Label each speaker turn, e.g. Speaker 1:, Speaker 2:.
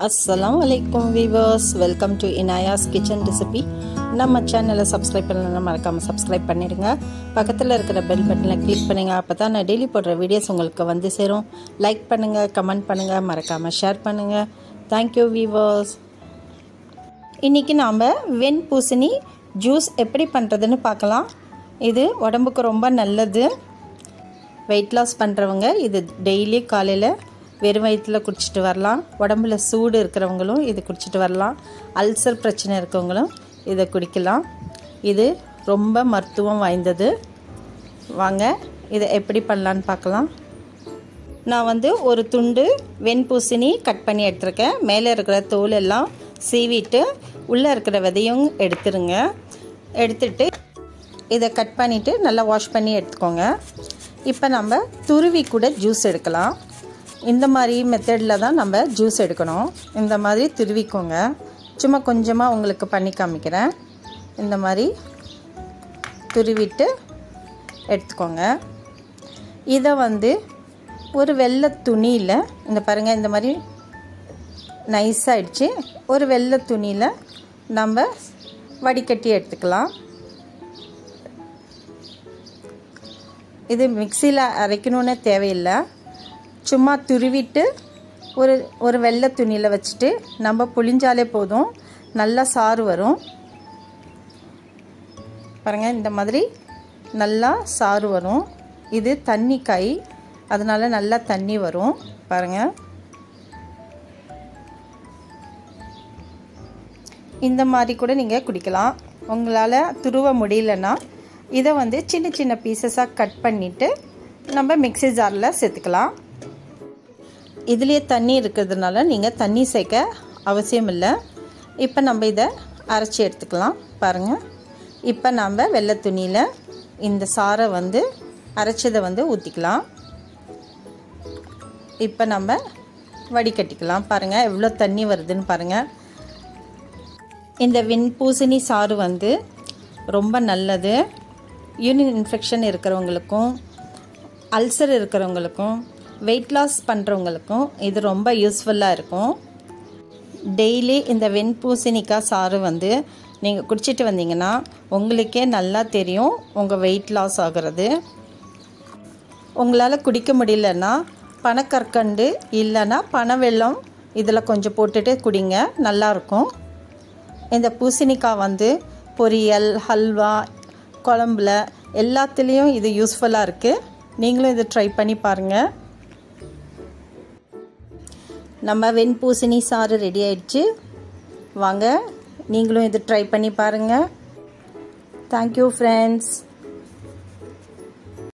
Speaker 1: Assalamualaikum viewers, welcome to Inaaya's kitchen recipe. நம்ம சேனலை subscribe பண்ணலன்னா மறக்காம சப்ஸ்கிரைப் பண்ணிடுங்க. பக்கத்துல இருக்கிற பெல் பட்டனை கிளிக் பண்ணுங்க. அப்பதான் நான் டெய்லி போடுற வீடியோஸ் உங்களுக்கு வந்து சேரும். லைக் பண்ணுங்க, கமெண்ட் பண்ணுங்க, மறக்காம ஷேர் பண்ணுங்க. Thank you viewers. இன்னைக்கு நாம வெண்பூசணி ஜூஸ் எப்படி பண்றதுன்னு பார்க்கலாம். இது உடம்புக்கு ரொம்ப நல்லது. வெயிட் லாஸ் பண்றவங்க இது டெய்லி காலையில வெறும் வயிற்றில் குடிச்சிட்டு வரலாம். உடம்புல சூடு இருக்கிறவங்களும் இது குடிச்சிட்டு வரலாம். அல்சர் பிரச்சனை இருக்கவங்களும் இதை குடிக்கலாம். இது ரொம்ப மருத்துவம் வாய்ந்தது. வாங்க இதை எப்படி பண்ணலான்னு பார்க்கலாம். நான் ஒரு துண்டு வெண்பூசணி கட் பண்ணி எடுத்துருக்கேன். மேலே இருக்கிற தோல் எல்லாம் சீவிட்டு உள்ளே இருக்கிற விதையும் எடுத்துருங்க. எடுத்துட்டு இதை கட் பண்ணிவிட்டு நல்லா வாஷ் பண்ணி எடுத்துக்கோங்க. இப்போ நம்ம துருவி கூட ஜூஸ் எடுக்கலாம். இந்த மாதிரி மெத்தடில் தான் நம்ம ஜூஸ் எடுக்கணும். இந்த மாதிரி துருவிக்கோங்க. சும்மா கொஞ்சமாக உங்களுக்கு பண்ணி காமிக்கிறேன். இந்த மாதிரி துருவிட்டு எடுத்துக்கோங்க. இதை ஒரு வெள்ளை துணியில் இந்த பாருங்கள், இந்த மாதிரி நைஸாகிடுச்சு. ஒரு வெள்ளை துணியில் நம்ம வடிகட்டி எடுத்துக்கலாம். இது மிக்சியில் அரைக்கணுன்னே தேவையில்லை. சும்மா துருவிட்டு ஒரு வெள்ளை துணியில் வச்சுட்டு நம்ம புளிஞ்சாலே போதும், நல்லா சாறு வரும். பாருங்கள், இந்த மாதிரி நல்லா சாறு வரும். இது தண்ணி காய், அதனால நல்லா தண்ணி வரும். பாருங்கள், இந்த மாதிரி கூட நீங்கள் குடிக்கலாம். உங்களால் துருவ முடியலன்னா இதை சின்ன சின்ன பீசஸாக கட் பண்ணிவிட்டு நம்ம மிக்ஸி ஜாரில் சேர்த்துக்கலாம். இதுலேயே தண்ணி இருக்கிறதுனால நீங்கள் தண்ணி சேர்க்க அவசியம் இல்லை. இப்போ நம்ம இதை அரைச்சி எடுத்துக்கலாம். பாருங்கள், இப்போ நம்ம வெள்ளை துணியில் இந்த சாறை அரைச்சதை ஊற்றிக்கலாம். இப்போ நம்ம வடிகட்டிக்கலாம். பாருங்கள் எவ்வளோ தண்ணி வருதுன்னு பாருங்கள். இந்த வெண்பூசணி சாறு ரொம்ப நல்லது. யூரின் இன்ஃபெக்ஷன் இருக்கிறவங்களுக்கும், அல்சர் இருக்கிறவங்களுக்கும், வெயிட் லாஸ் பண்ணுறவங்களுக்கும் இது ரொம்ப யூஸ்ஃபுல்லாக இருக்கும். டெய்லி இந்த வெண்பூசணிக்காய் சாறு நீங்கள் குடிச்சிட்டு வந்தீங்கன்னா உங்களுக்கே நல்லா தெரியும் உங்கள் வெயிட் லாஸ் ஆகிறது. உங்களால் குடிக்க முடியலன்னா பனக்கற்கண்டு இல்லைன்னா பனவெல்லம் இதில் கொஞ்சம் போட்டுட்டு குடிங்க, நல்லாயிருக்கும். இந்த பூசணிக்காய் பொரியல், ஹல்வா, குழம்புல எல்லாத்துலேயும் இது யூஸ்ஃபுல்லாக இருக்குது. நீங்களும் இதை ட்ரை பண்ணி பாருங்கள். நம்ம வெண்பூசணி சாறு ரெடி ஆயிடுச்சு. வாங்க நீங்களும் இதை ட்ரை பண்ணி பாருங்கள். Thank you friends.